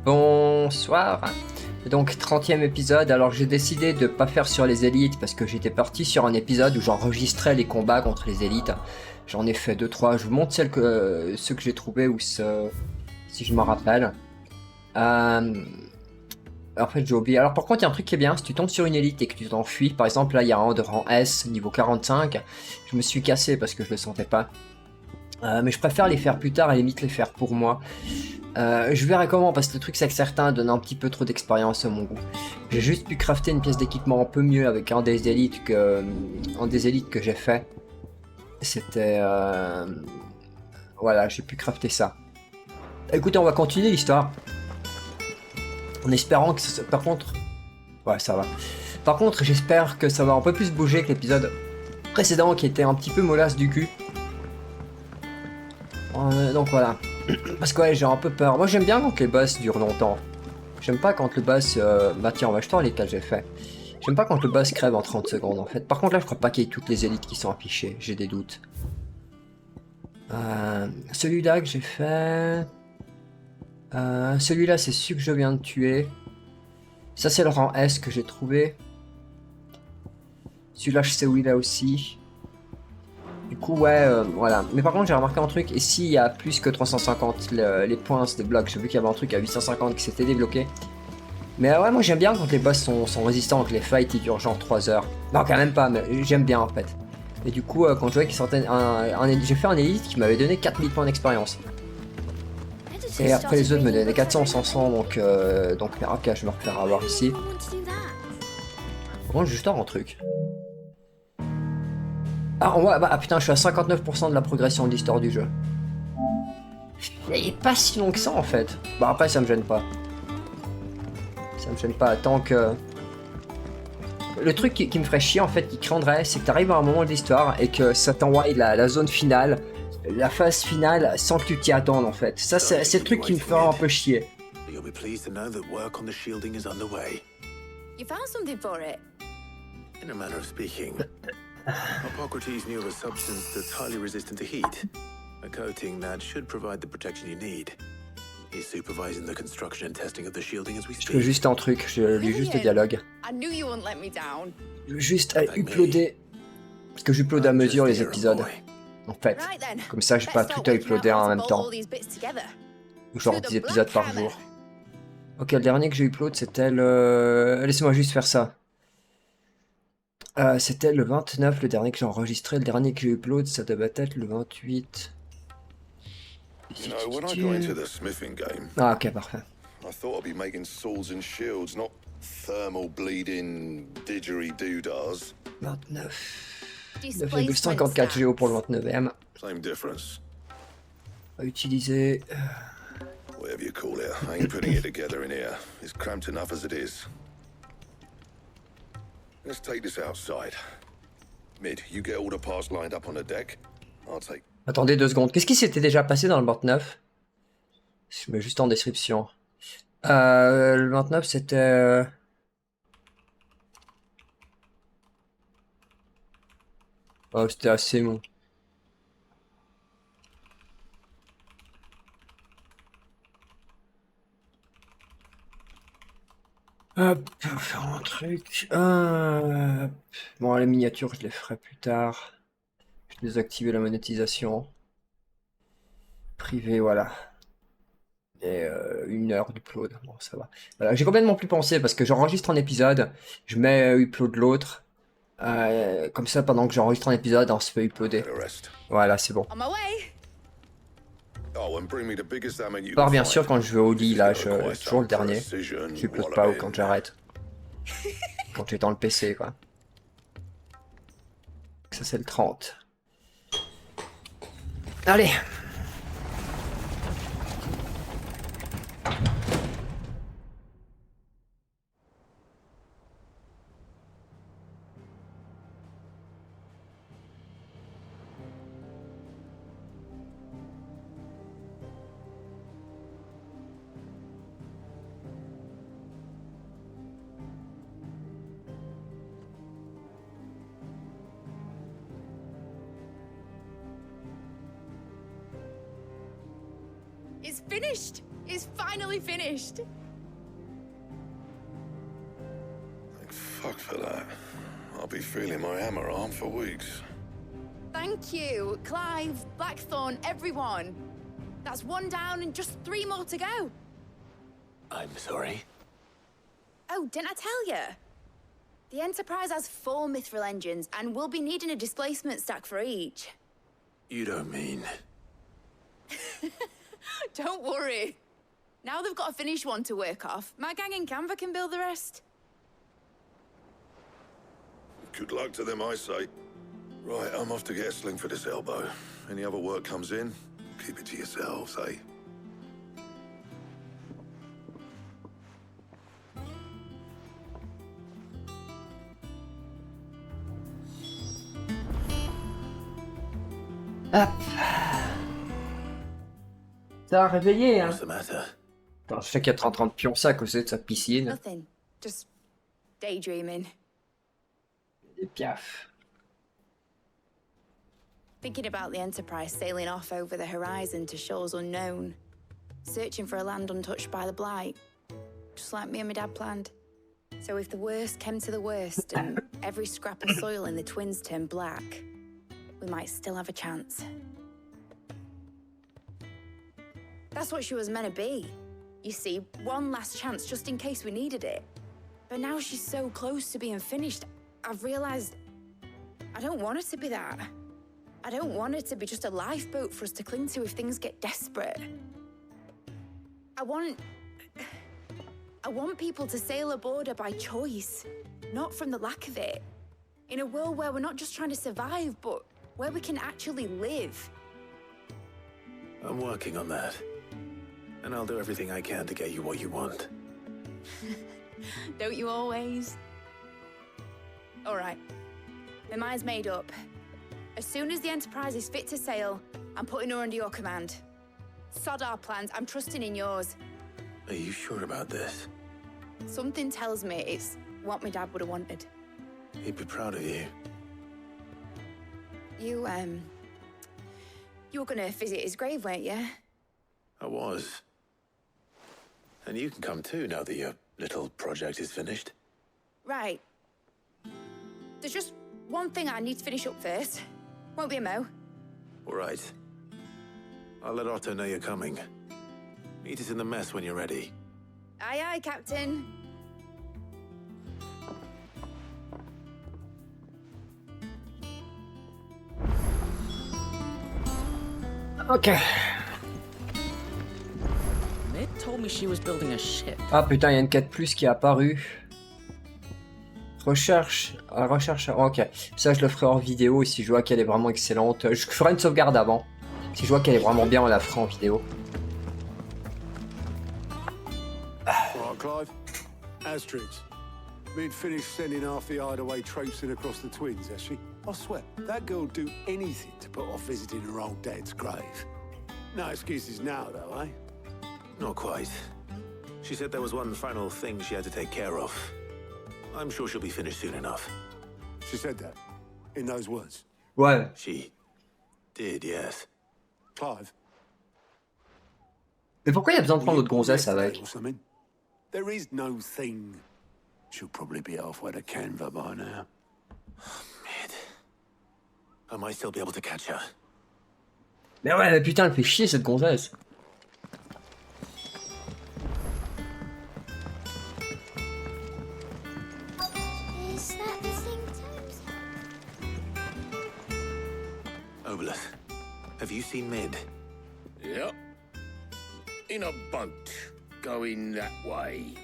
Bonsoir. Donc 30e épisode, alors j'ai décidé de pas faire sur les élites parce que j'étais parti sur un épisode où j'enregistrais les combats contre les élites. J'en ai fait 2-3, je vous montre ceux que j'ai trouvés ou si je m'en rappelle. En fait j'ai oublié. Alors par contre il y a un truc qui est bien, si tu tombes sur une élite et que tu t'enfuis, par exemple là il y a un de rang S, niveau 45, je me suis cassé parce que je le sentais pas. Mais je préfère les faire plus tard et limite les faire pour moi. Je verrai comment, parce que le truc c'est que certains donnent un petit peu trop d'expérience à mon goût. J'ai juste pu crafter une pièce d'équipement un peu mieux avec un des élites que j'ai fait. C'était... Voilà, j'ai pu crafter ça. Écoutez, on va continuer l'histoire. En espérant que... Par contre... Ouais, ça va. Par contre, j'espère que ça va un peu plus bouger que l'épisode précédent qui était un petit peu mollasse du cul. Donc voilà. Parce que ouais, j'ai un peu peur. Moi j'aime bien quand les boss durent longtemps. J'aime pas quand le boss... Bah tiens, on va jeter lesquels j'ai fait. J'aime pas quand le boss crève en 30 secondes en fait. Par contre là je crois pas qu'il y ait toutes les élites qui sont affichées. J'ai des doutes. Celui-là que j'ai fait... celui-là c'est celui que je viens de tuer. Ça c'est le rang S que j'ai trouvé. Celui-là je sais où il est aussi. Du coup ouais, voilà. Mais par contre j'ai remarqué un truc. Et s'il y a plus que 350 les points se débloquent. J'ai vu qu'il y avait un truc à 850 qui s'était débloqué. Mais ouais, moi j'aime bien quand les boss sont résistants, que les fights ils durent genre 3 heures. Non, quand même pas, mais j'aime bien en fait. Et du coup, quand je voyais qu'il sortait j'ai fait un élite qui m'avait donné 4000 points d'expérience. Et après les autres me donnaient 400, 500, donc ok, je vais me refaire avoir ici. Par contre, juste un truc. Ah, ouais, bah putain, je suis à 59% de la progression de l'histoire du jeu. Il est pas si long que ça en fait. Bah après, ça me gêne pas. Ça me gêne pas tant que... Le truc qui me ferait chier en fait, qui craindrait, c'est que t'arrives à un moment de l'histoire et que ça t'envoie la zone finale, la phase finale, sans que tu t'y attendes en fait. Ça, c'est le truc qui me ferait un peu chier. You'll be pleased to know that work on the shielding is underway. You found something for it? In a manner of speaking, Hippocrates knew of a substance that's highly resistant to heat, a coating that should provide the protection you need. He's supervising the construction and testing of the shielding as we Je fais speak. juste un truc, je lis juste le dialogue. I knew you wouldn't let me down. Juste à uploader, parce que j'upload à mesure les épisodes. En fait, Right then. comme ça j'ai pas tout à uploader en même temps. Genre 10 épisodes par jour. Ok, le dernier que j'ai upload c'était le... Laissez-moi juste faire ça. C'était le 29, le dernier que j'ai enregistré. Le dernier que j'ai upload, ça devait être le 28. You know, when I got into the smithing game, Ah ok, parfait. I thought I'd be making swords and shields, not thermal bleeding didgeridoo-dahs. 29. 9,54 GO pour le 29ème. Same difference. À utiliser... Whatever you call it, I ain't putting it together in here. It's cramped enough as it is. Let's take this outside. Mid, you get all the parts lined up on the deck. I'll take... Attendez 2 secondes. Qu'est-ce qui s'était déjà passé dans le 29? Je mets juste en description. Le 29 c'était... Oh, c'était assez bon. Hop, on va faire un truc. Bon, les miniatures, je les ferai plus tard. Je vais désactiver la monétisation. Privé, voilà. Et 1 heure d'upload. Bon, ça va. Voilà, j'ai complètement plus pensé parce que j'enregistre un épisode, je mets upload l'autre. Comme ça, pendant que j'enregistre un épisode, on se fait uploader. Voilà, c'est bon. On my way. Oh, and bring me the biggest hammer you À part can bien find. sûr quand je vais au lit, là, This is gonna require toujours le some dernier. precision J'upload while pas I'm ou quand in. j'arrête. Quand j'ai dans le PC, quoi. Ça, c'est le 30. Allez! It's finished. It's finally finished. Thank fuck for that. I'll be feeling my hammer arm for weeks. Thank you, Clive, Blackthorn, everyone. That's one down and just 3 more to go. I'm sorry. Oh, didn't I tell you? The Enterprise has 4 mithril engines, and we'll be needing a displacement stack for each. You don't mean... Don't worry. Now they've got a finished one to work off. My gang in Canva can build the rest. Good luck to them, I say. Right, I'm off to get a sling for this elbow. Any other work comes in, keep it to yourselves, eh? Hop. Ça a réveillé, hein. What's the matter? Attends, je sais qu'il est en train de pioncer à cause de sa piscine. Nothing. Just daydreaming. Des piafs. Thinking about the Enterprise sailing off over the horizon to shores unknown. Searching for a land untouched by the Blight. Just like me and my dad planned. So if the worst came to the worst and every scrap of soil in the Twins turned black, we might still have a chance. That's what she was meant to be. You see, one last chance just in case we needed it. But now she's so close to being finished, I've realized I don't want her to be that. I don't want her to be just a lifeboat for us to cling to if things get desperate. I want people to sail aboard her by choice, not from the lack of it. In a world where we're not just trying to survive, but where we can actually live. I'm working on that. And I'll do everything I can to get you what you want. Don't you always? All right. My mind's made up. As soon as the Enterprise is fit to sail, I'm putting her under your command. Sod our plans, I'm trusting in yours. Are you sure about this? Something tells me it's what my dad would have wanted. He'd be proud of you. You were gonna visit his grave, weren't you? I was. And you can come too now that your little project is finished. Right. There's just one thing I need to finish up first. Won't be a mo. All right. I'll let Otto know you're coming. Meet us in the mess when you're ready. Aye, aye, Captain. Ok. Mid told me she was building a ship. Ah putain, il y a une quête plus qui est apparue. Recherche. Ok. Ça, je le ferai hors vidéo. Et si je vois qu'elle est vraiment excellente, je ferai une sauvegarde avant. Si je vois qu'elle est vraiment bien, on la fera en vidéo. Right, Clive. Asterix. Mid finished sending half the hideaway traipsing across the Twins, has she? I swear, that girl'd do anything to put off visiting her old dad's grave. No excuses now, though, eh? Not quite. She said there was one final thing she had to take care of. I'm sure she'll be finished soon enough. She said that, in those words. Ouais. She did, yes. Clive. Mais pourquoi il y a besoin de prendre notre gonzesse avec? Or something. There is no thing. She'll probably be halfway to Canva by now. Mid. I might still be able to catch her. Mais ouais, mais putain, elle fait chier cette gonzesse. Is that the thing Tom's Obelus, have you seen Mid? Yep. In a boat, going that way.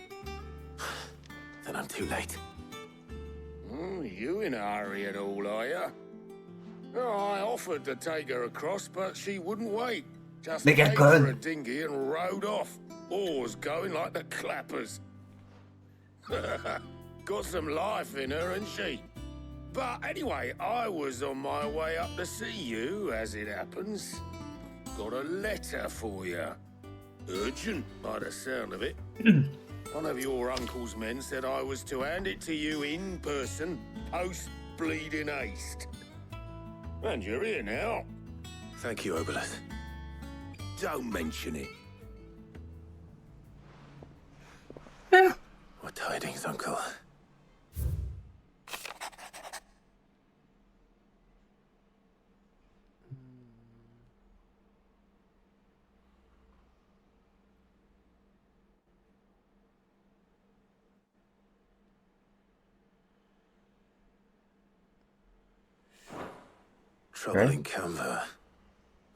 Then I'm too late. You in a hurry at all, are you? Oh, I offered to take her across, but she wouldn't wait. Just Mais quelle paid for conne. a dinghy and rowed off. Oars going like the clappers. Got some life in her, ain't she? But anyway, I was on my way up to see you, as it happens. Got a letter for you. Urgent, by the sound of it. One of your uncle's men said I was to hand it to you in person, post-bleeding haste. And you're here now. Thank you, Obelus. Don't mention it. What tidings, Uncle? Trouble Okay. in Canva.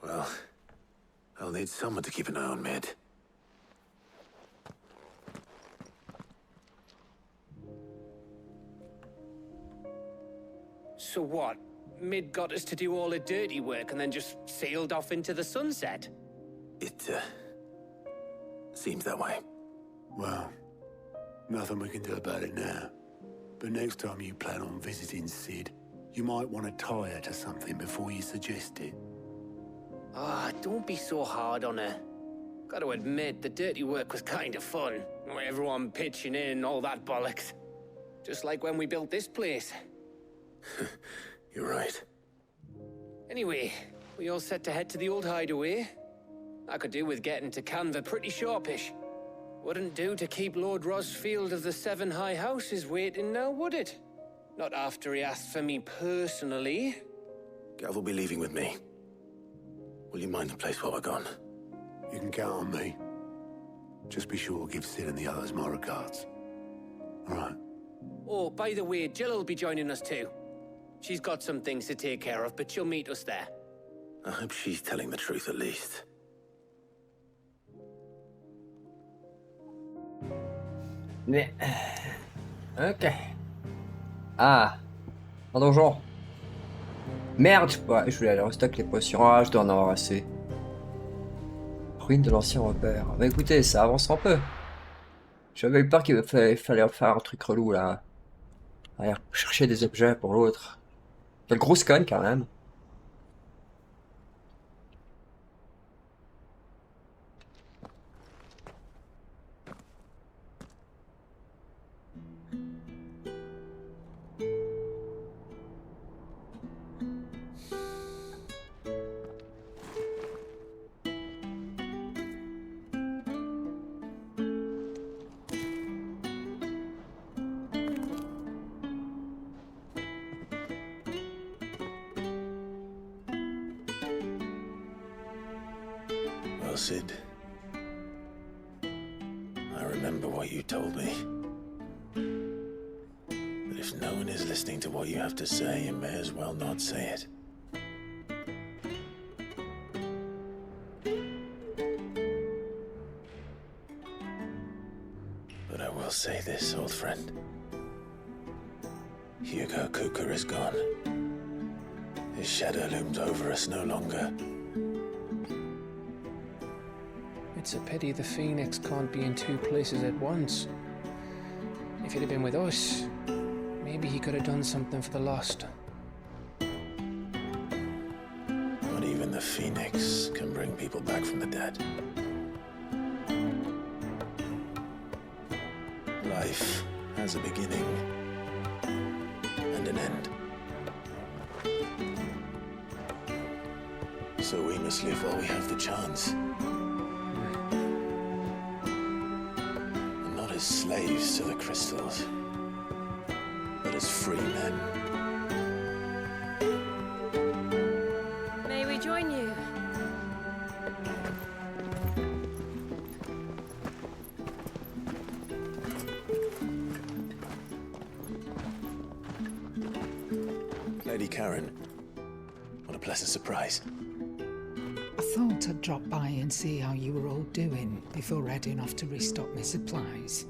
Well, I'll need someone to keep an eye on Mid. So what? Mid got us to do all the dirty work and then just sailed off into the sunset? It, seems that way. Well, nothing we can do about it now. But next time you plan on visiting Sid, you might want to tie her to something before you suggest it. Ah, don't be so hard on her. Gotta admit, the dirty work was kind of fun. Everyone pitching in, all that bollocks. Just like when we built this place. You're right. Anyway, we all set to head to the old hideaway. I could do with getting to Canva pretty sharpish. Wouldn't do to keep Lord Rosfield of the Seven High Houses waiting now, would it? Not after he asked for me personally. Gav will be leaving with me. Will you mind the place while we're gone? You can count on me. Just be sure to give Sid and the others my regards. All right. Oh, by the way, Jill will be joining us too. She's got some things to take care of, but she'll meet us there. I hope she's telling the truth at least. Mais... Ok. Ah. Un donjon. Merde, je voulais aller restock les potions. Ah, je dois en avoir assez. Ruine de l'ancien repère. Bah écoutez, ça avance un peu. J'avais eu peur qu'il fallait faire un truc relou là. Aller chercher des objets pour l'autre. Quelle grosse conne quand même. Well, Sid, I remember what you told me. That if no one is listening to what you have to say, you may as well not say it. But I will say this, old friend. Hugo Cooker is gone. His shadow looms over us no longer. It's a pity the Phoenix can't be in two places at once. If he'd have been with us, maybe he could have done something for the lost. Not even the Phoenix can bring people back from the dead. Life has a beginning and an end. So we must live while we have the chance. And not as slaves to the crystals, but as free men. May we join you? Lady Karen, what a pleasant surprise. I thought I'd drop by and see how you were all doing before heading off to restock my supplies.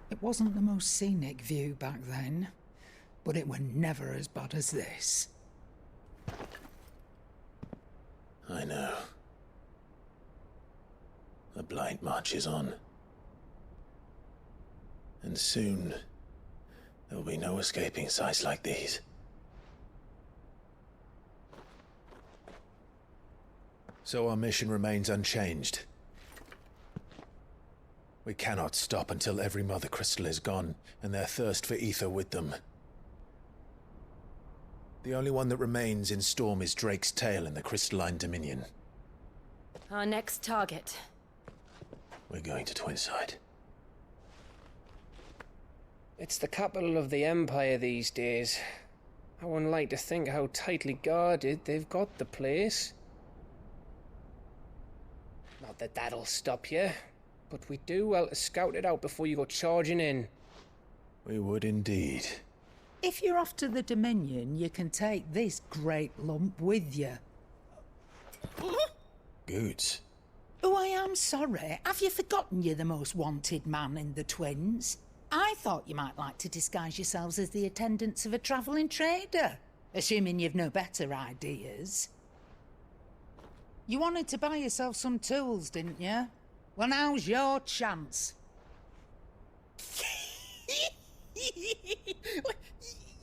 It wasn't the most scenic view back then, but it were never as bad as this. I know. The blight marches on. And soon, There'll be no escaping sights like these. So our mission remains unchanged. We cannot stop until every Mother Crystal is gone, and their thirst for ether with them. The only one that remains in Storm is Drake's tail in the Crystalline Dominion. Our next target. We're going to Twinside. It's the capital of the Empire these days. I wouldn't like to think how tightly guarded they've got the place. Not that that'll stop you, but we do well to scout it out before you go charging in. We would indeed. If you're off to the Dominion, you can take this great lump with you. Goods. Oh, I am sorry. Have you forgotten you're the most wanted man in the Twins? I thought you might like to disguise yourselves as the attendants of a travelling trader, assuming you've no better ideas. You wanted to buy yourself some tools, didn't you? Well, now's your chance.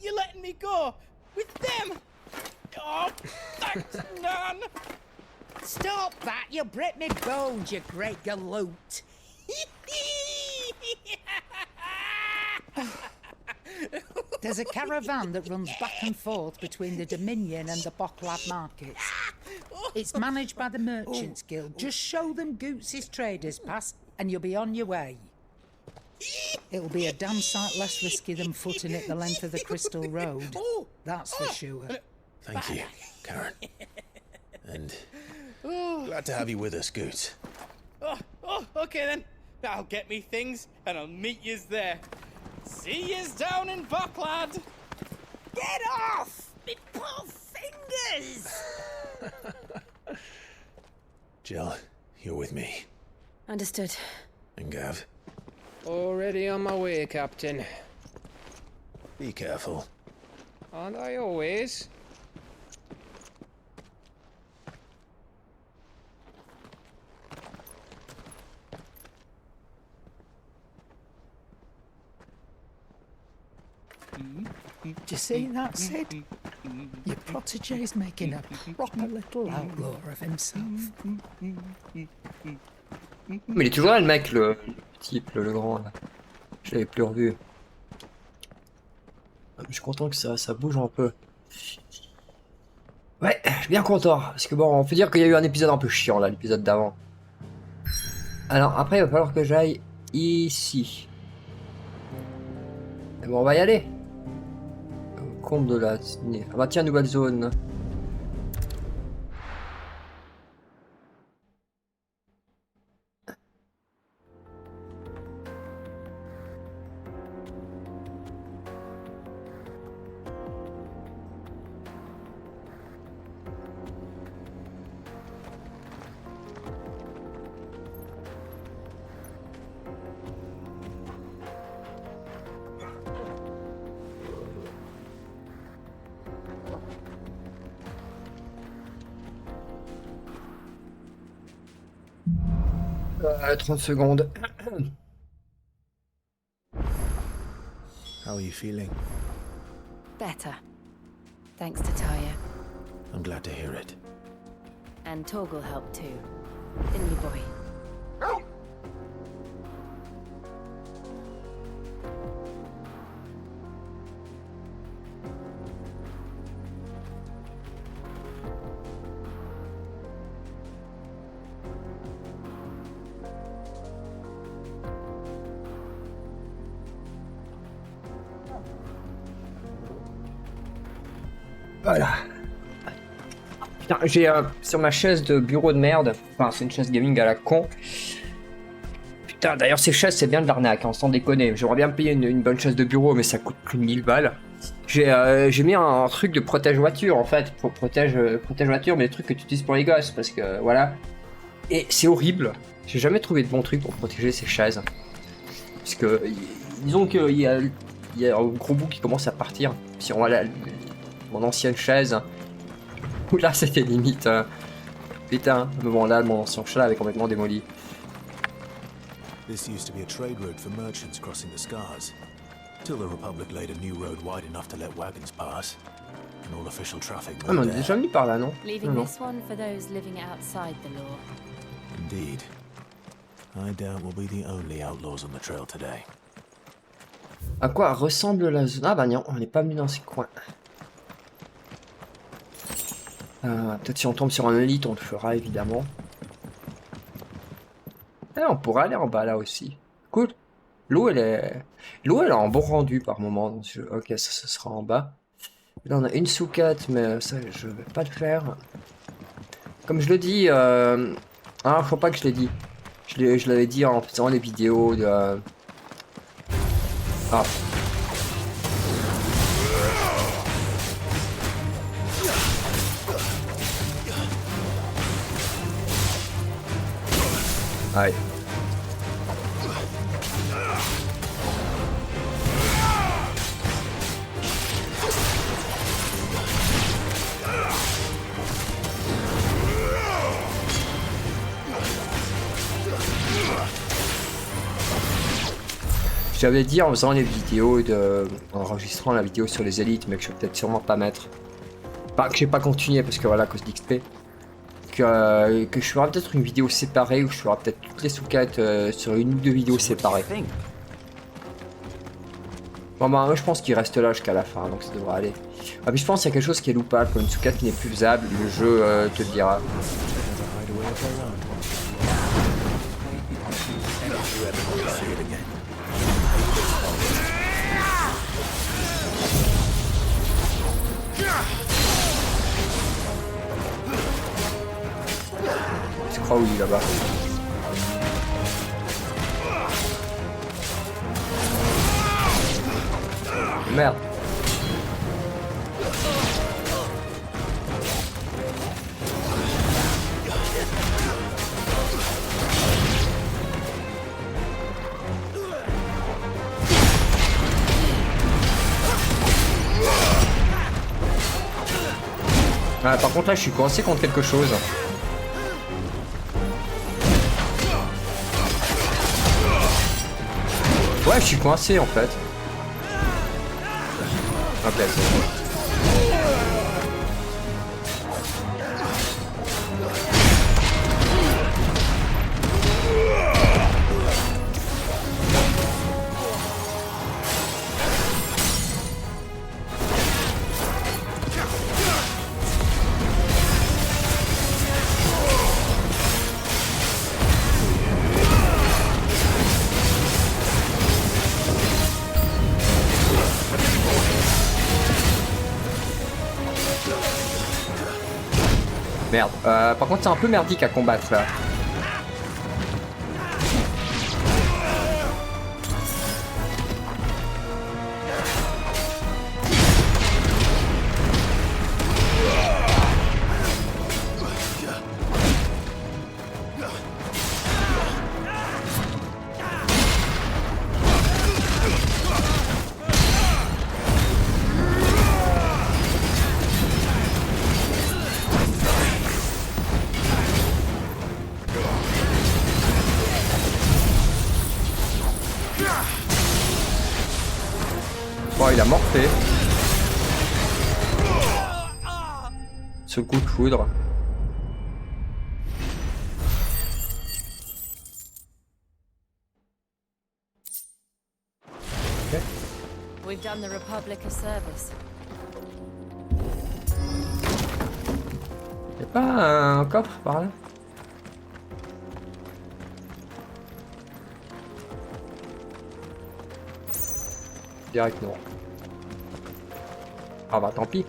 You're letting me go with them? Oh, thanks, Nan. Stop that! You'll break me bones, you great galoot. There's a caravan that runs back and forth between the Dominion and the Bocklad markets. It's managed by the Merchants Guild. Just show them Goots' traders pass and you'll be on your way. It'll be a damn sight less risky than footing it the length of the Crystal Road. That's for sure. Thank you, Karen. And glad to have you with us, Goots. Okay then. I'll get me things and I'll meet yous there. See yous down in Bocklad. Get off! Me poor fingers! Jill, you're with me. Understood. And Gav, Already on my way, Captain. be careful. Aren't I always? Do you see that, Sid? Your protege's making a proper little outlaw of himself. Mais il est toujours là le mec, le type, le grand là. Je l'avais plus revu. Je suis content que ça bouge un peu. Ouais, je suis bien content. Parce que bon, on peut dire qu'il y a eu un épisode un peu chiant là, l'épisode d'avant. Alors après, il va falloir que j'aille ici. Et bon, on va y aller. Comble de la... Ah bah tiens, nouvelle zone. À 30 secondes. How are you feeling? Better. Thanks to Taya. I'm glad to hear it. And Torgal helped too. Didn't you, boy? Voilà. Putain, j'ai sur ma chaise de bureau de merde, enfin c'est une chaise gaming à la con. Putain, d'ailleurs ces chaises c'est bien de l'arnaque, hein, sans déconner. J'aurais bien payé une bonne chaise de bureau mais ça coûte plus de 1000 balles. J'ai mis un truc de protège voiture en fait, pour protège voiture, mais des trucs que tu utilises pour les gosses parce que voilà. Et c'est horrible. J'ai jamais trouvé de bon truc pour protéger ces chaises. Parce que disons qu'il y a un gros bout qui commence à partir. Si on va mon ancienne chaise. Oula, c'était limite. Putain, à ce moment-là, mon ancien chat avait complètement démoli. This used to be a trade route for merchants crossing the Scars. Till the Republic laid a new road wide enough to let wagons pass, and all official traffic Ah, mais on moved est there. déjà venu par là, non? Leaving Non, non. this one for those living outside the law. Indeed. I doubt we'll be the only outlaws on the trail today. À quoi ressemble la zone? Ah bah non, on n'est pas venu dans ces coins. Peut-être si on tombe sur un élite, on le fera évidemment. Ah, on pourra aller en bas là aussi. Cool. L'eau elle est en bon rendu par moment dans ce jeu. Ok, ça sera en bas. Là on a une soucate, mais ça je vais pas le faire. Comme je le dis, ah faut pas que je l'ai dit. Je l'avais dit en faisant les vidéos de. Ah. Allez. J'avais dit en faisant les vidéos en enregistrant la vidéo sur les élites, mais que je vais peut-être sûrement pas mettre. Pas que j'ai pas continué parce que voilà, à cause d'XP. Que je ferai peut-être une vidéo séparée où je ferai peut-être toutes les sous-quêtes sur une ou deux vidéos séparées. Bon bah je pense qu'il reste là jusqu'à la fin, donc ça devrait aller. Ah mais je pense qu'il y a quelque chose qui est loupable, comme une sous-quête qui n'est plus faisable, le jeu te le dira. Je crois oui là-bas. Merde. Ah, par contre là je suis coincé contre quelque chose. Ouais, je suis coincé en fait. Ok, c'est bon. Merde. Par contre, c'est un peu merdique à combattre là. Oh, il a morflé. Ce coup de foudre. Okay. We've done the Republic a service. Y'a pas un coffre par là? Direct non. Ah bah tant pis.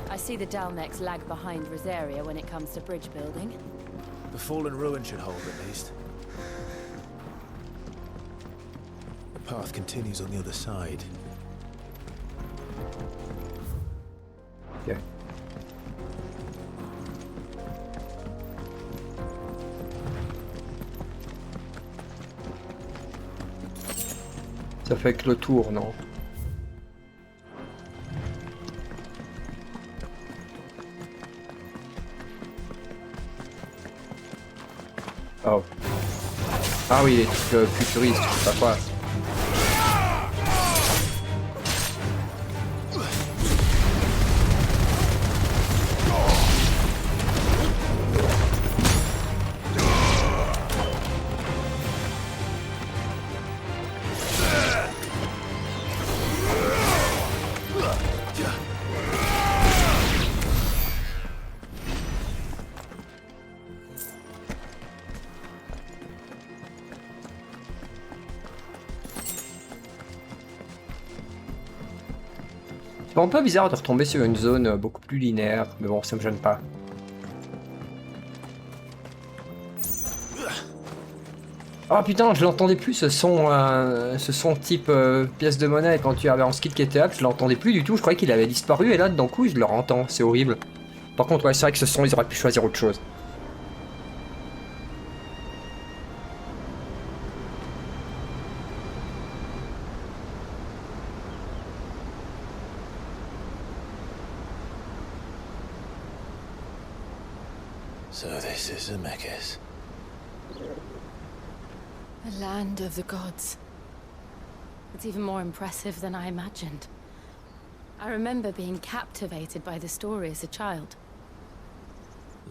I see the Dalnex lag behind Rosaria when it comes to bridge building. The fallen ruin should hold at least. The path continues on the other side. Okay. Ça fait que le tour, non? Oh. Ah oui, les trucs futuristes, je sais pas quoi. C'est un peu bizarre de retomber sur une zone beaucoup plus linéaire, mais bon, ça me gêne pas. Oh putain, je l'entendais plus ce son type pièce de monnaie quand tu avais en skill qui était up, je l'entendais plus du tout, je croyais qu'il avait disparu et là d'un coup je le entends, c'est horrible. Par contre ouais, c'est vrai que ce son ils auraient pu choisir autre chose. So this is Zemeckis. The land of the gods. It's even more impressive than I imagined. I remember being captivated by the story as a child.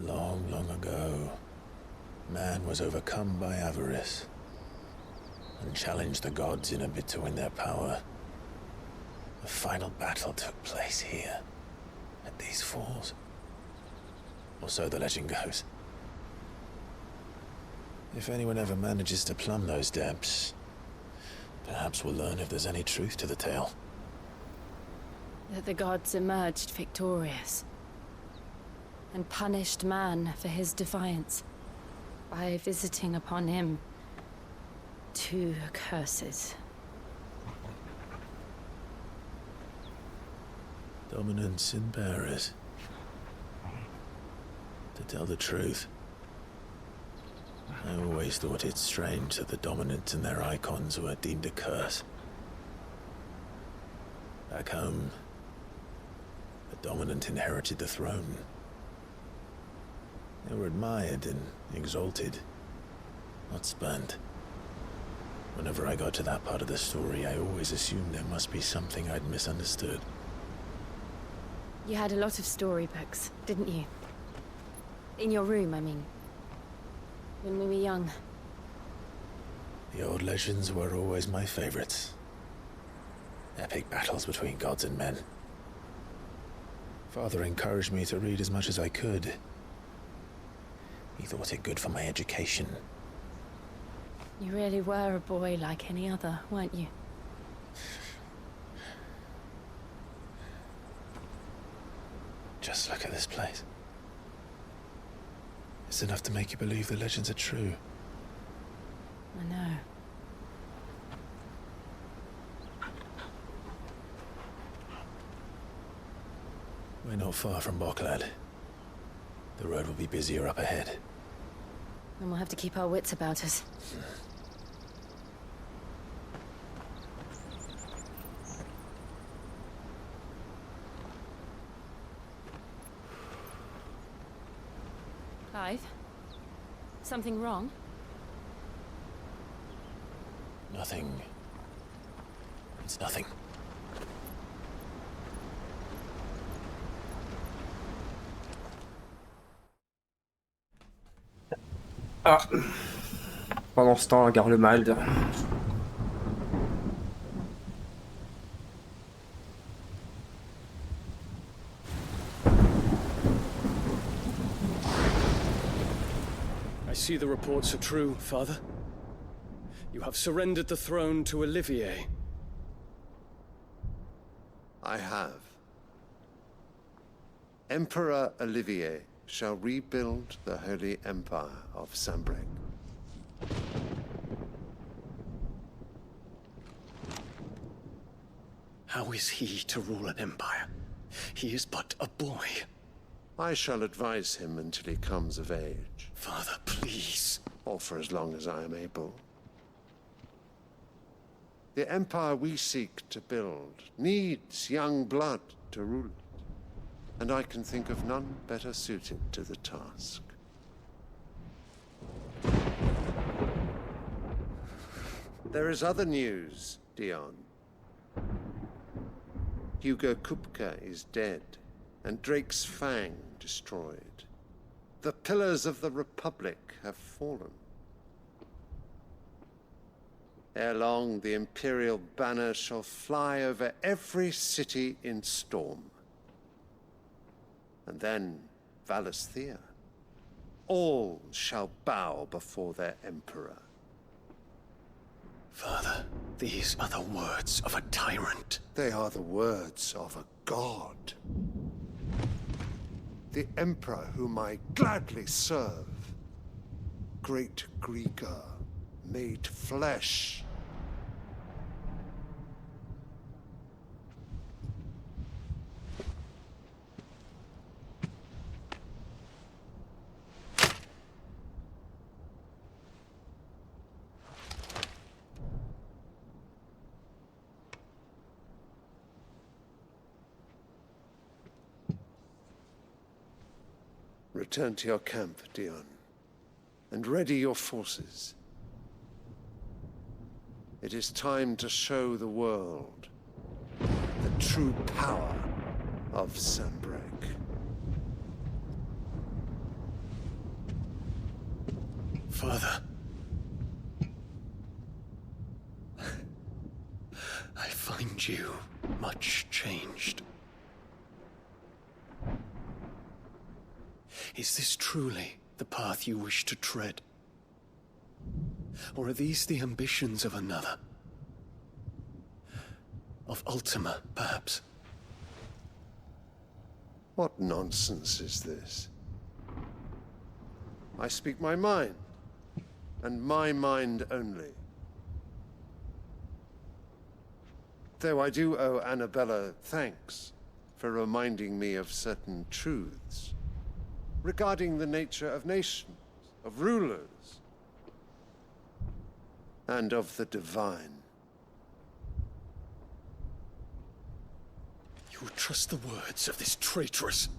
Long, long ago, man was overcome by avarice and challenged the gods in a bid to win their power. The final battle took place here, at these falls. Or so the legend goes. If anyone ever manages to plumb those depths, perhaps we'll learn if there's any truth to the tale. That the gods emerged victorious and punished man for his defiance by visiting upon him 2 curses. Dominance and bearers. To tell the truth, I always thought it strange that the dominant and their icons were deemed a curse. Back home, the dominant inherited the throne. They were admired and exalted, not spurned. Whenever I got to that part of the story, I always assumed there must be something I'd misunderstood. You had a lot of storybooks, didn't you? In your room, I mean. When we were young. The old legends were always my favorites. Epic battles between gods and men. Father encouraged me to read as much as I could. He thought it good for my education. You really were a boy like any other, weren't you? Just look at this place. It's enough to make you believe the legends are true. I know. We're not far from Boklad. The road will be busier up ahead. And we'll have to keep our wits about us. Clive? Something wrong? Nothing. It's nothing. Ah. Pendant ce temps, regarde le Mald. I see the reports are true, Father. You have surrendered the throne to Olivier. I have. Emperor Olivier shall rebuild the Holy Empire of Sambre. How is he to rule an empire? He is but a boy. I shall advise him until he comes of age. Father, please. Or for as long as I am able. The empire we seek to build needs young blood to rule it, and I can think of none better suited to the task. There is other news, Dion. Hugo Kupka is dead, and Drake's Fang destroyed. The pillars of the Republic have fallen. Ere long, the Imperial banner shall fly over every city in Storm. And then, Valisthea. All shall bow before their Emperor. Father, these are the words of a tyrant. They are the words of a god. The Emperor whom I gladly serve. Great Grieger, made flesh. Return to your camp, Dion, and ready your forces. It is time to show the world the true power of Sambrek. Father. I find you much changed. Is this truly the path you wish to tread? Or are these the ambitions of another? Of Ultima, perhaps? What nonsense is this? I speak my mind, and my mind only. Though I do owe Annabella thanks for reminding me of certain truths regarding the nature of nations, of rulers, and of the divine. You would trust the words of this traitress?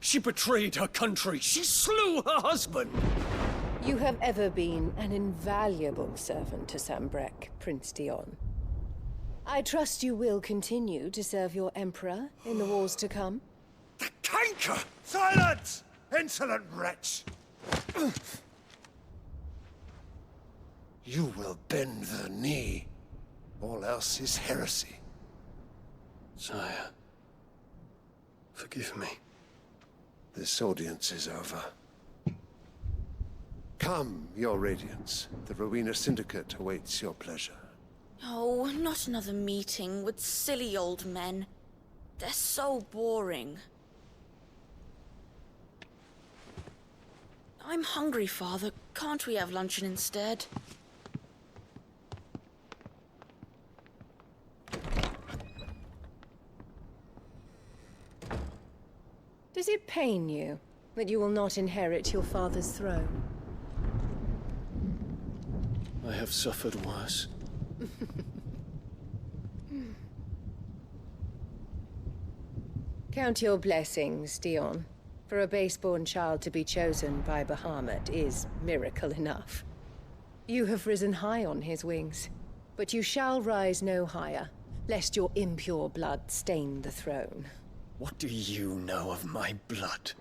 She betrayed her country. She slew her husband. You have ever been an invaluable servant to Sambrek, Prince Dion. I trust you will continue to serve your Emperor in the wars to come. The canker! Silence! Insolent wretch! You will bend the knee. All else is heresy. Sire, forgive me. This audience is over. Come, your Radiance. The Rowena Syndicate awaits your pleasure. Oh, not another meeting with silly old men. They're so boring. I'm hungry, Father. Can't we have luncheon instead? Does it pain you that you will not inherit your father's throne? I have suffered worse. Count your blessings, Dion. For a base-born child to be chosen by Bahamut is miracle enough. You have risen high on his wings, but you shall rise no higher, lest your impure blood stain the throne. What do you know of my blood?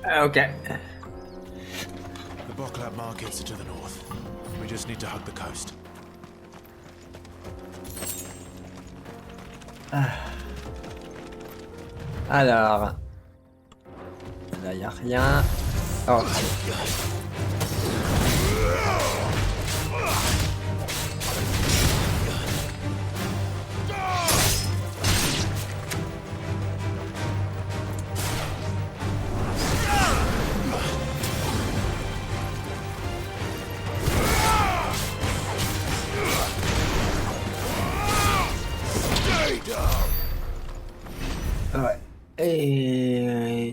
Okay. The Bocklab markets are to the north. We just need to hug the coast. Alors. Là, y a rien. Oh.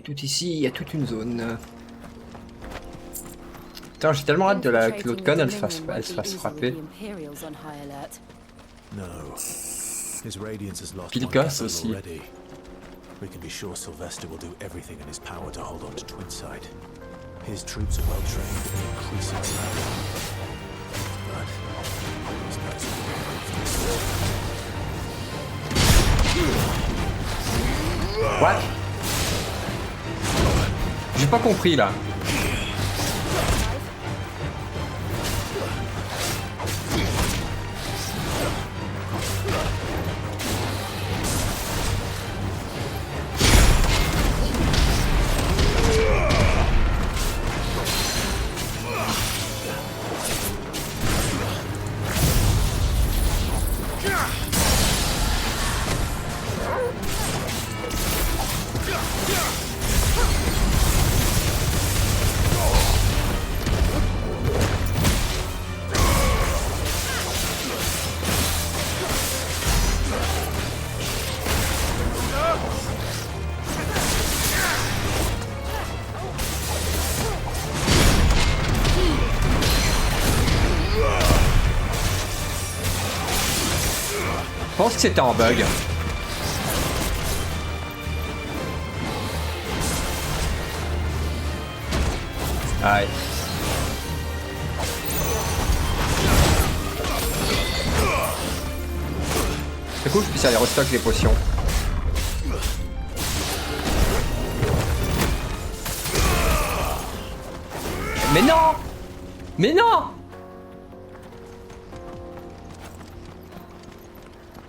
tout ici, il y a toute une zone. Putain, j'ai tellement hâte que l'autre conne elle se fasse frapper. No. His radiance has lost Puis le one casse capital aussi. already. We can be sure Sylvester will do everything in his power to hold on to Twinside. His troops are well trained and increasing slowly. But he's not so good. What? J'ai pas compris là. Je pense que c'était un bug. Aïe. C'est cool que je puisse aller restock les potions. Mais non! Mais non!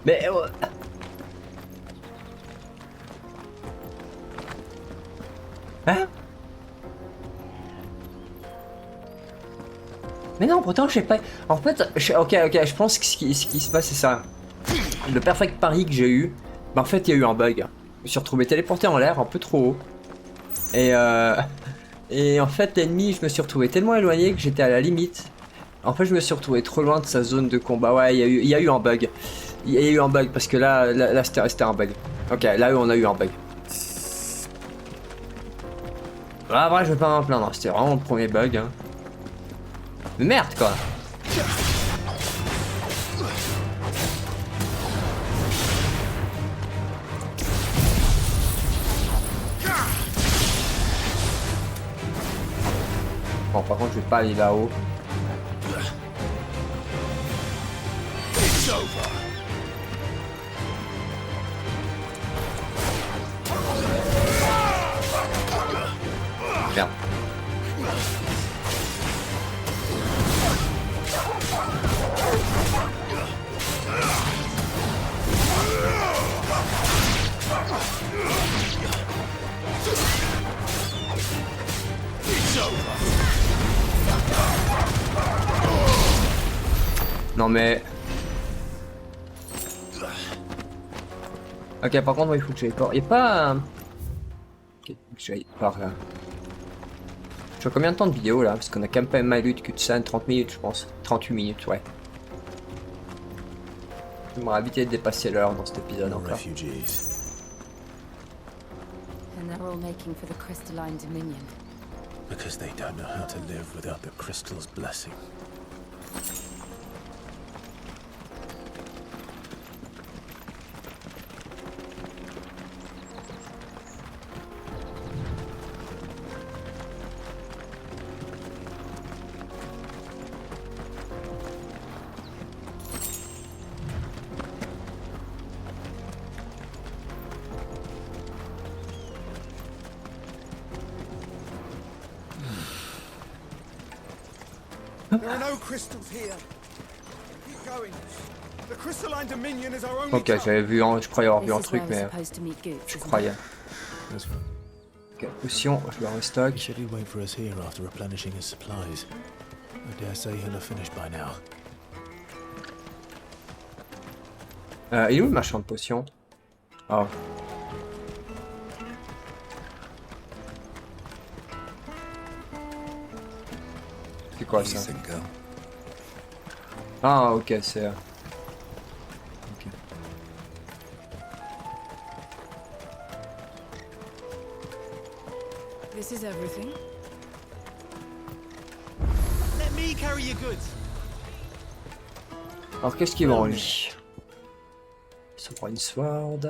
Mais... Hein? Mais non, pourtant je sais pas... En fait, ok, je pense que ce qui se passe c'est ça. Le perfect pari que j'ai eu, bah en fait il y a eu un bug. Je me suis retrouvé téléporté en l'air un peu trop haut. Et en fait l'ennemi, je me suis retrouvé tellement éloigné que j'étais à la limite. En fait je me suis retrouvé trop loin de sa zone de combat. Ouais, il y a eu un bug. Il y a eu un bug parce que là c'était un bug. Ok, là on a eu un bug. Ah vrai, je vais pas m'en plaindre, c'était vraiment le premier bug. Hein. Mais merde quoi. Bon, par contre je vais pas aller là-haut. Merde. Non mais... Ok, par contre, il faut que j'aille par... Il n'y a pas... Ok, il faut que j'aille par là. Je vois combien de temps de vidéo là? Parce qu'on a quand même pas mal eu de cul de scène, 30 minutes je pense. 38 minutes, ouais. J'aimerais éviter de dépasser l'heure dans cet épisode encore. And they're all making for the crystalline dominion. Because they don't know how to live without the crystal's blessing. There are no crystals here. Keep going. The crystalline dominion is our only Ok, j'avais vu, je croyais avoir vu un truc, mais je croyais. Ok, potion, je le restock. He said he'd wait for us here after replenishing his supplies. I dare say he'll have finished by now. Il est où le marchand de potions? Oh. C'est quoi ça? Ah ok, c'est... Ok. This is everything. Let me carry your goods. Alors qu'est-ce qu'il vend lui? Ça prend une sword.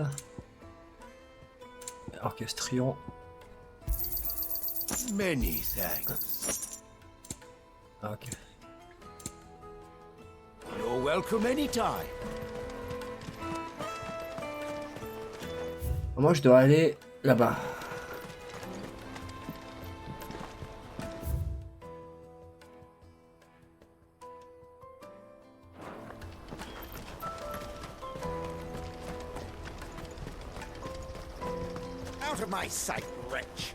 Orchestrion. Many thanks. Ok. You're welcome anytime. Moi je dois aller là-bas. Out of my sight, wretch.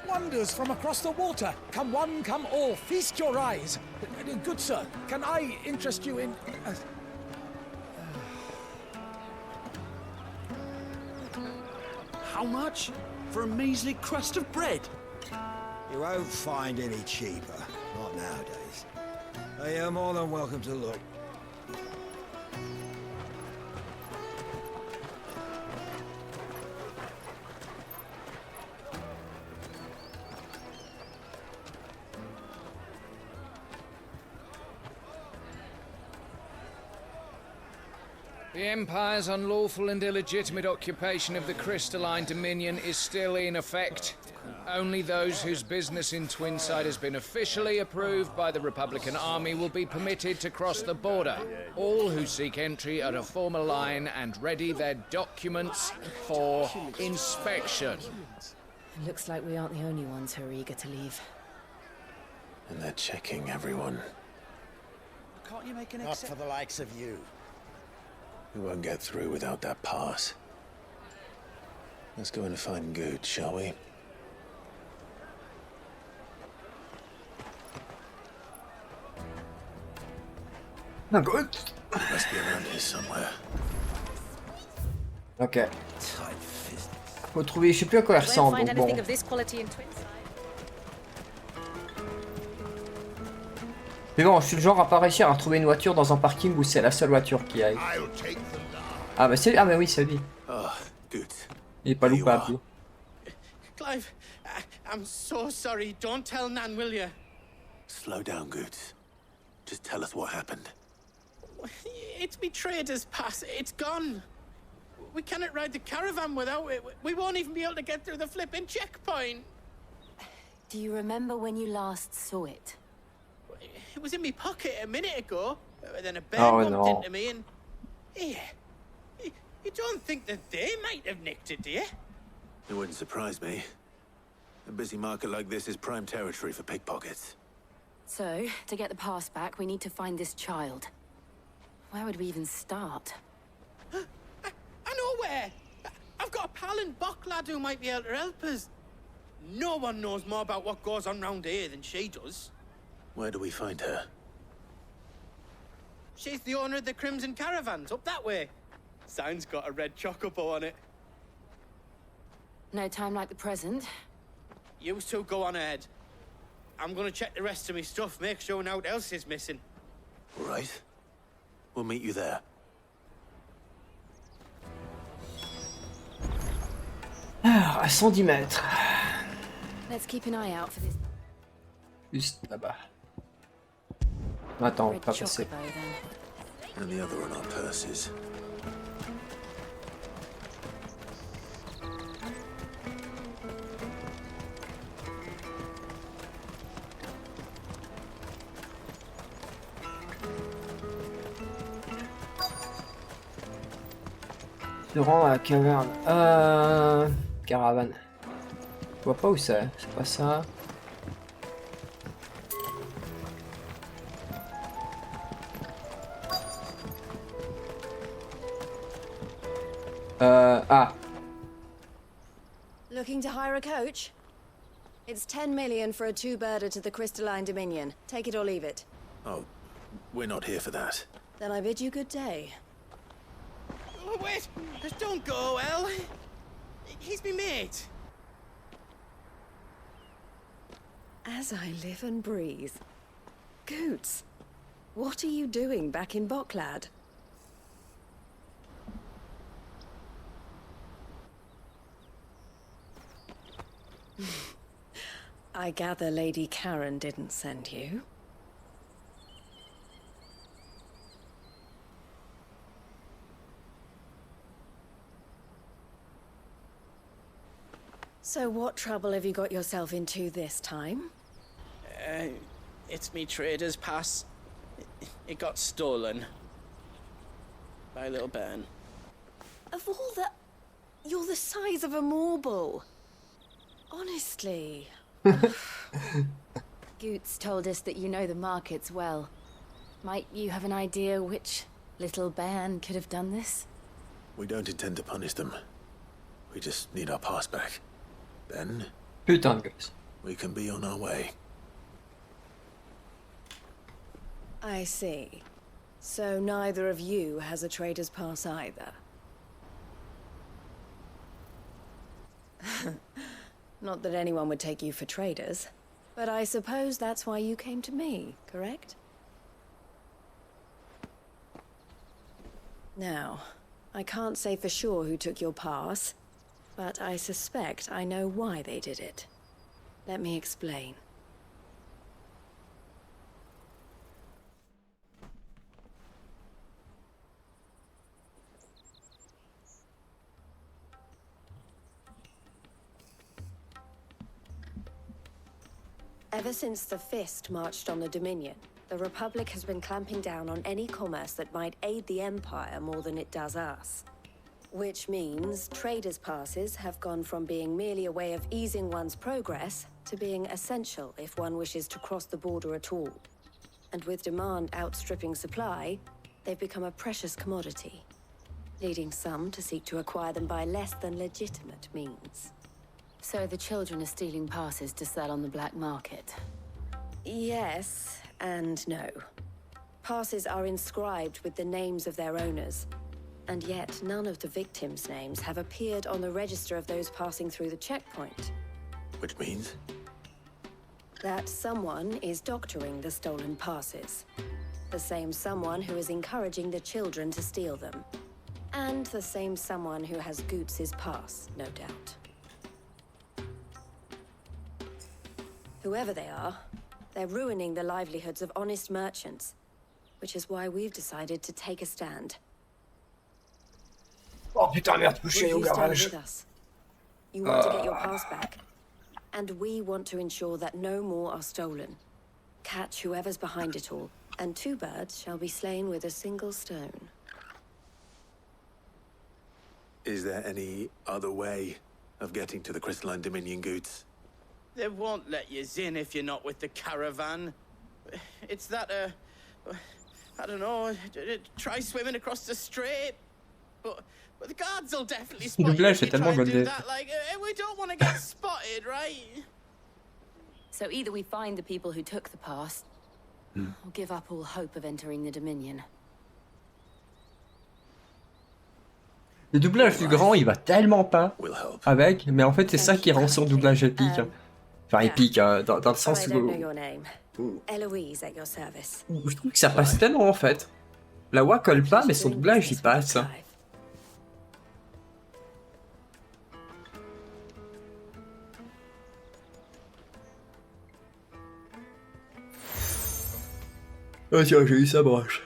Wonders from across the water. Come one, come all, feast your eyes. Good sir, can I interest you in... How much? For a measly crust of bread? You won't find any cheaper. Not nowadays. You're more than welcome to look. The Empire's unlawful and illegitimate occupation of the crystalline dominion is still in effect. Only those whose business in Twinside has been officially approved by the Republican Army will be permitted to cross the border. All who seek entry are to form a line and ready their documents for inspection. It looks like we aren't the only ones who are eager to leave. And they're checking everyone. Can't you make an Not for the likes of you. We won't get through without that pass. Let's go in and find Good, shall we? No, Good. Must be around here somewhere. Ok. Faut trouver, je sais plus à quoi elle ressemble, donc bon. Mais bon, je suis le genre à pas réussir à retrouver une voiture dans un parking où c'est la seule voiture qui aille. Ah bah c'est, ah bah oui c'est lui. Oh, good. Il est pas loupable. lui. Clive, I'm so sorry. Don't tell Nan, will you? Slow down, Good. Just tell us what happened. It's me trader's pass. It's gone. We cannot ride the caravan without it. We won't even be able to get through the flipping checkpoint. Do you remember when you last saw it? It was in my pocket a minute ago. Then a bear Oh, bumped no. into me and... Here. You don't think that they might have nicked it, do you? It wouldn't surprise me. A busy market like this is prime territory for pickpockets. So, to get the pass back, we need to find this child. Where would we even start? I know where! I've got a pal in Bock lad who might be able to help us. No one knows more about what goes on round here than she does. Where do we find her? She's the owner of the Crimson Caravans, up that way. Sign's got a red chocobo on it. No time like the present. You two go on ahead. I'm gonna check the rest of my stuff, make sure no one else is missing. All right. We'll meet you there. Ah, à 110 mètres. Let's keep an eye out for this Juste là-bas. Attends, red pas passer. chocobo then. And the other on our purses. Se rend à la caverne. Caravane. Je vois pas où c'est pas ça. Ah. Looking to hire a coach? It's 10 million for a two-birder to the Crystalline Dominion. Take it or leave it. Oh, we're not here for that. Then I bid you good day. Oh, wait! Don't go, El! He's me mate. As I live and breathe. Goots, What are you doing back in Boklad? I gather Lady Karen didn't send you. So what trouble have you got yourself into this time? It's me trader's pass. It got stolen. By a little bairn. Of all the... You're the size of a marble. Honestly. Goots told us that you know the markets well. Might you have an idea which little bairn could have done this? We don't intend to punish them. We just need our pass back. Then... Putain, guys. We can be on our way. I see. So neither of you has a trader's pass either. Not that anyone would take you for traders, but I suppose that's why you came to me, correct? Now, I can't say for sure who took your pass, but I suspect I know why they did it. Let me explain. Ever since the Fist marched on the Dominion, the Republic has been clamping down on any commerce that might aid the Empire more than it does us. Which means traders' passes have gone from being merely a way of easing one's progress to being essential if one wishes to cross the border at all. And with demand outstripping supply, they've become a precious commodity, leading some to seek to acquire them by less than legitimate means. So the children are stealing passes to sell on the black market? Yes and no. Passes are inscribed with the names of their owners, and yet none of the victims' names have appeared on the register of those passing through the checkpoint. Which means? That someone is doctoring the stolen passes. The same someone who is encouraging the children to steal them. And the same someone who has Goots' pass, no doubt. Whoever they are, they're ruining the livelihoods of honest merchants, which is why we've decided to take a stand. Oh putain, merde, Will couché au you stand garage. with us? You want to get your pass back, and we want to ensure that no more are stolen. Catch whoever's behind it all, and 2 birds shall be slain with a single stone. Is there any other way of getting to the Crystalline Dominion, Goots? They won't let you in if you're not with the caravan. It's that, I don't know, try swimming across the strait. But the guards will definitely spot you if you try and do that. Like, we don't want to get spotted, right? So either we find the people who took the pass, or give up all hope of entering the Dominion. Le doublage du grand, il va tellement pas avec, mais en fait c'est ça qui rend son doublage épique. Enfin épique, dans le sens où... Je trouve que ça passe tellement en fait. La voix colle pas, mais son doublage il passe. Oh tiens, j'ai eu sa broche.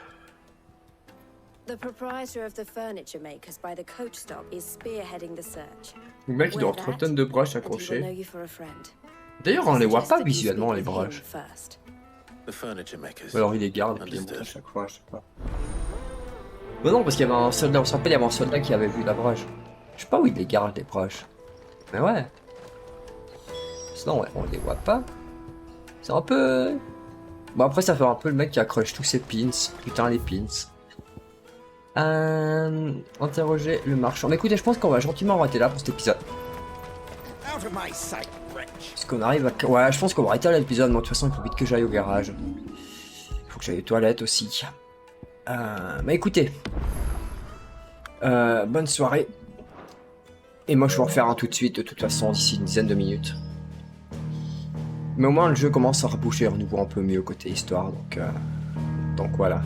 The proprietor of the furniture makers by the coach stop is spearheading the search. Le mec il doit avoir 3 tonnes de broches accrochées. D'ailleurs on les voit pas visuellement les broches. Ou alors il les garde et puis il les montre à chaque fois, je sais pas. Mais non parce qu'il y avait un soldat, on se rappelle il y avait un soldat qui avait vu la broche. Je sais pas où il les garde les broches. Mais ouais. Sinon ouais, on les voit pas. C'est un peu... Bon après ça fait un peu le mec qui accroche tous ses pins. Putain les pins. Interroger le marchand. Mais écoutez, je pense qu'on va gentiment arrêter là pour cet épisode. Parce qu'on arrive à... Ouais, je pense qu'on va arrêter là l'épisode. Moi, de toute façon, il faut vite que j'aille au garage. Il faut que j'aille aux toilettes aussi. Mais écoutez. Bonne soirée. Et moi, je vais en faire un tout de suite, de toute façon, d'ici une dizaine de minutes. Mais au moins, le jeu commence à reboucher à nouveau un peu mieux côté histoire, donc... Donc voilà.